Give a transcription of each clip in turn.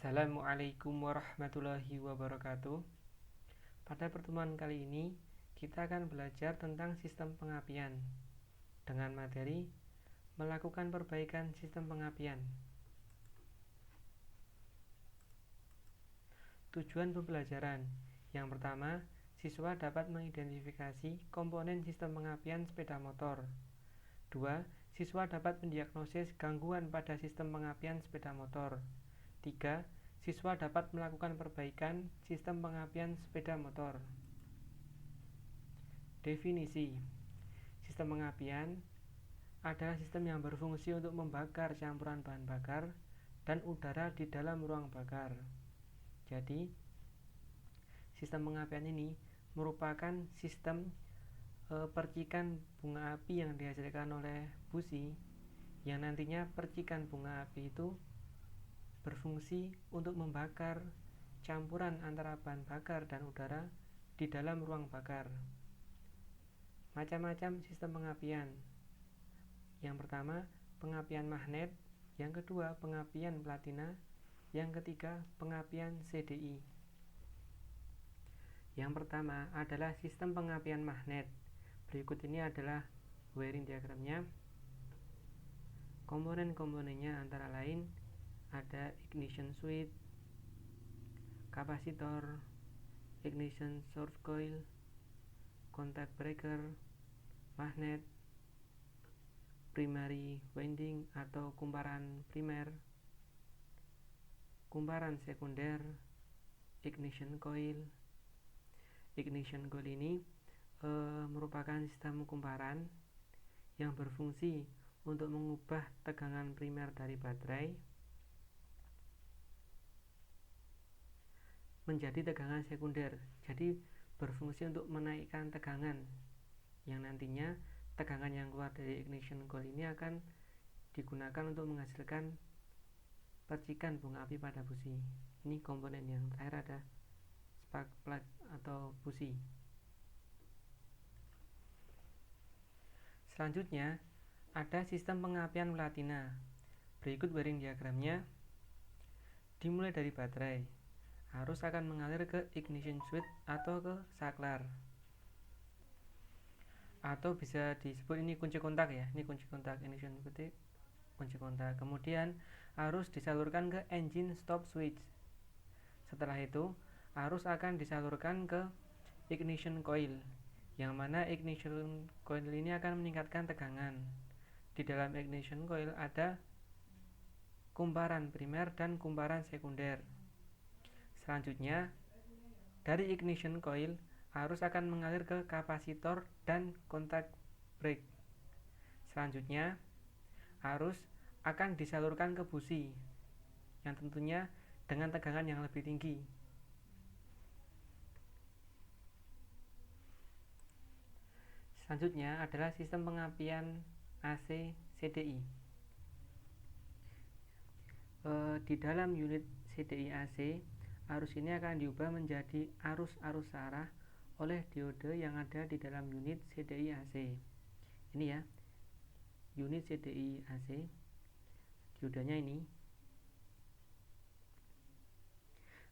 Assalamualaikum warahmatullahi wabarakatuh. Pada pertemuan kali ini, kita akan belajar tentang sistem pengapian dengan materi melakukan perbaikan sistem pengapian. Tujuan pembelajaran. Yang pertama, siswa dapat mengidentifikasi komponen sistem pengapian sepeda motor. 2. Siswa dapat mendiagnosis gangguan pada sistem pengapian sepeda motor. 3. Siswa dapat melakukan perbaikan sistem pengapian sepeda motor. Definisi. Sistem pengapian adalah sistem yang berfungsi untuk membakar campuran bahan bakar dan udara di dalam ruang bakar. Jadi, sistem pengapian ini merupakan sistem percikan bunga api yang dihasilkan oleh busi, yang nantinya percikan bunga api itu berfungsi untuk membakar campuran antara bahan bakar dan udara di dalam ruang bakar. Macam-macam sistem pengapian. Yang pertama, pengapian magnet. Yang kedua, pengapian platina. Yang ketiga, pengapian CDI. Yang pertama adalah sistem pengapian magnet. Berikut ini adalah wiring diagramnya. Komponen-komponennya antara lain ada ignition switch, kapasitor, ignition source coil, contact breaker, magnet, primary winding atau kumparan primer, kumparan sekunder, ignition coil. Ignition coil ini merupakan sistem kumparan yang berfungsi untuk mengubah tegangan primer dari baterai menjadi tegangan sekunder. Jadi berfungsi untuk menaikkan tegangan, yang nantinya tegangan yang keluar dari ignition coil ini akan digunakan untuk menghasilkan percikan bunga api pada busi. Ini komponen yang terakhir ada spark plug atau busi. Selanjutnya ada sistem pengapian platina. Berikut wiring diagramnya. Dimulai dari baterai, arus akan mengalir ke ignition switch atau ke saklar, atau bisa disebut ini kunci kontak ya. Ini kunci kontak, ignition switch, kunci kontak. Kemudian arus disalurkan ke engine stop switch. Setelah itu arus akan disalurkan ke ignition coil, yang mana ignition coil ini akan meningkatkan tegangan. Di dalam ignition coil ada kumparan primer dan kumparan sekunder. Selanjutnya, dari ignition coil arus akan mengalir ke kapasitor dan contact brake. Selanjutnya, arus akan disalurkan ke busi, yang tentunya dengan tegangan yang lebih tinggi. Selanjutnya adalah sistem pengapian AC CDI. Di dalam unit CDI AC, arus ini akan diubah menjadi arus-arus arah oleh diode yang ada di dalam unit CDI AC. Ini ya, unit CDI AC, diodenya ini.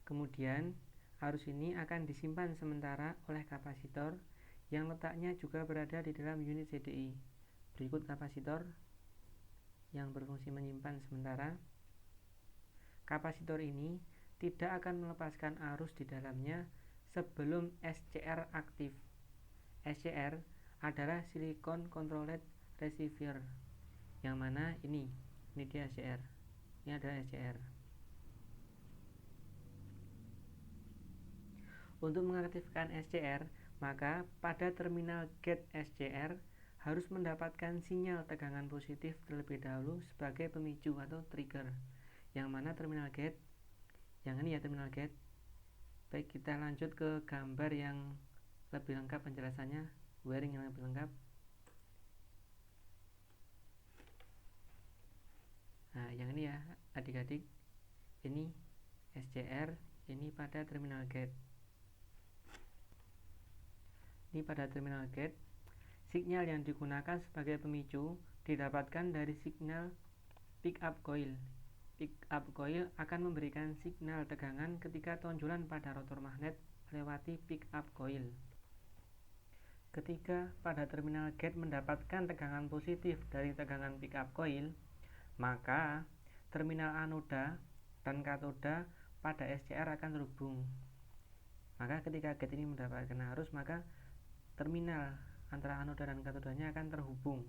Kemudian arus ini akan disimpan sementara oleh kapasitor yang letaknya juga berada di dalam unit CDI. Berikut kapasitor yang berfungsi menyimpan sementara. Kapasitor ini tidak akan melepaskan arus di dalamnya sebelum SCR aktif. SCR adalah silicon controlled receiver, yang mana ini dia SCR. Ini adalah SCR. Untuk mengaktifkan SCR, maka pada terminal gate SCR harus mendapatkan sinyal tegangan positif terlebih dahulu sebagai pemicu atau trigger. Yang mana terminal gate, yang ini ya terminal gate. Baik, kita lanjut ke gambar yang lebih lengkap penjelasannya, wiring yang lebih lengkap. Nah, yang ini ya adik-adik, ini SCR, ini pada terminal gate. Ini pada terminal gate, sinyal yang digunakan sebagai pemicu didapatkan dari signal pick up coil. pick up coil akan memberikan signal tegangan ketika tonjolan pada rotor magnet melewati pick up coil. Ketika pada terminal gate mendapatkan tegangan positif dari tegangan pick up coil, maka terminal anoda dan katoda pada SCR akan terhubung. Maka ketika gate ini mendapatkan arus, maka terminal antara anoda dan katodanya akan terhubung.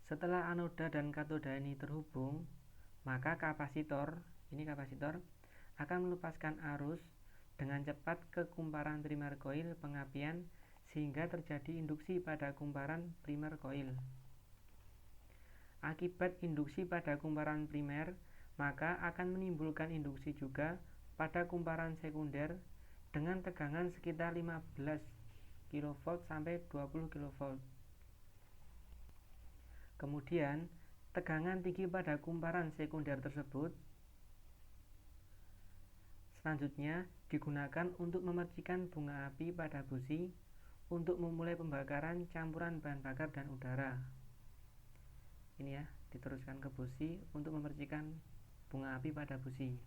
Setelah anoda dan katoda ini terhubung, maka kapasitor akan melepaskan arus dengan cepat ke kumparan primer coil pengapian sehingga terjadi induksi pada kumparan primer coil. Akibat induksi pada kumparan primer, maka akan menimbulkan induksi juga pada kumparan sekunder dengan tegangan sekitar 15 kV sampai 20 kV. Kemudian, tegangan tinggi pada kumparan sekunder tersebut selanjutnya digunakan untuk memercikan bunga api pada busi untuk memulai pembakaran campuran bahan bakar dan udara. Ini ya, diteruskan ke busi untuk memercikan bunga api pada busi.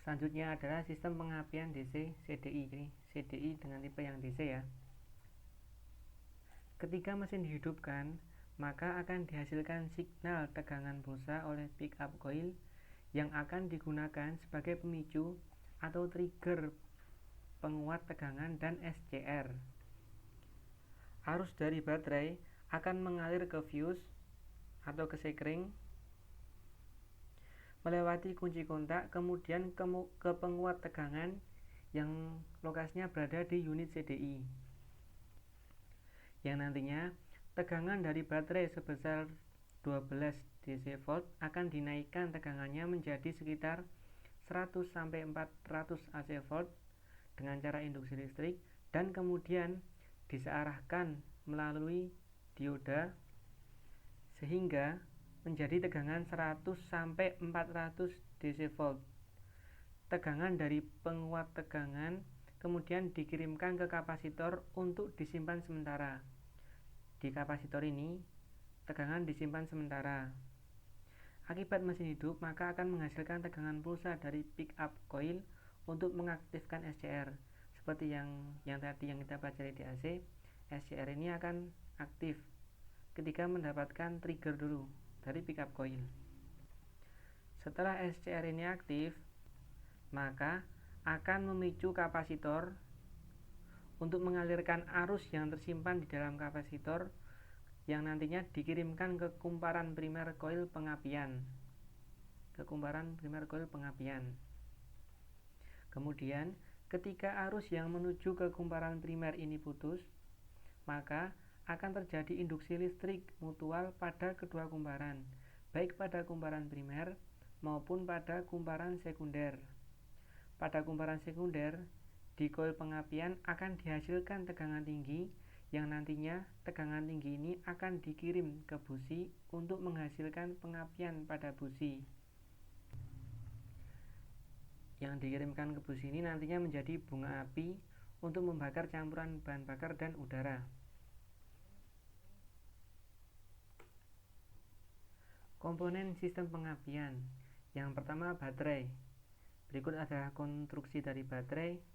Selanjutnya adalah sistem pengapian DC CDI. Jadi CDI dengan tipe yang DC ya. Ketika mesin dihidupkan, maka akan dihasilkan signal tegangan pulsa oleh pick up coil yang akan digunakan sebagai pemicu atau trigger penguat tegangan dan SCR. Arus dari baterai akan mengalir ke fuse atau ke sekring, melewati kunci kontak, kemudian ke penguat tegangan yang lokasinya berada di unit CDI, yang nantinya tegangan dari baterai sebesar 12 DC volt akan dinaikkan tegangannya menjadi sekitar 100 sampai 400 AC volt dengan cara induksi listrik dan kemudian disearahkan melalui dioda sehingga menjadi tegangan 100 sampai 400 DC volt. Tegangan dari penguat tegangan kemudian dikirimkan ke kapasitor untuk disimpan sementara. Di kapasitor ini, tegangan disimpan sementara. Akibat mesin hidup, maka akan menghasilkan tegangan pulsa dari pick up coil untuk mengaktifkan SCR. Seperti yang tadi yang kita pelajari di AC, SCR ini akan aktif ketika mendapatkan trigger dulu dari pick up coil. Setelah SCR ini aktif, maka akan memicu kapasitor untuk mengalirkan arus yang tersimpan di dalam kapasitor yang nantinya dikirimkan ke kumparan primer coil pengapian. Kemudian, ketika arus yang menuju ke kumparan primer ini putus, maka akan terjadi induksi listrik mutual pada kedua kumparan, baik pada kumparan primer maupun pada kumparan sekunder. Pada kumparan sekunder, di koil pengapian akan dihasilkan tegangan tinggi yang nantinya tegangan tinggi ini akan dikirim ke busi untuk menghasilkan pengapian pada busi. Yang dikirimkan ke busi ini nantinya menjadi bunga api untuk membakar campuran bahan bakar dan udara. Komponen sistem pengapian. Yang pertama baterai. Berikut adalah konstruksi dari baterai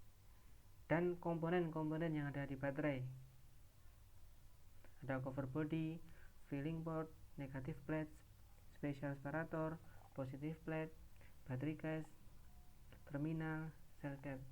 dan komponen-komponen yang ada di baterai. Ada cover body, filling port, negative plate, special separator, positive plate, battery case, terminal, cell cap.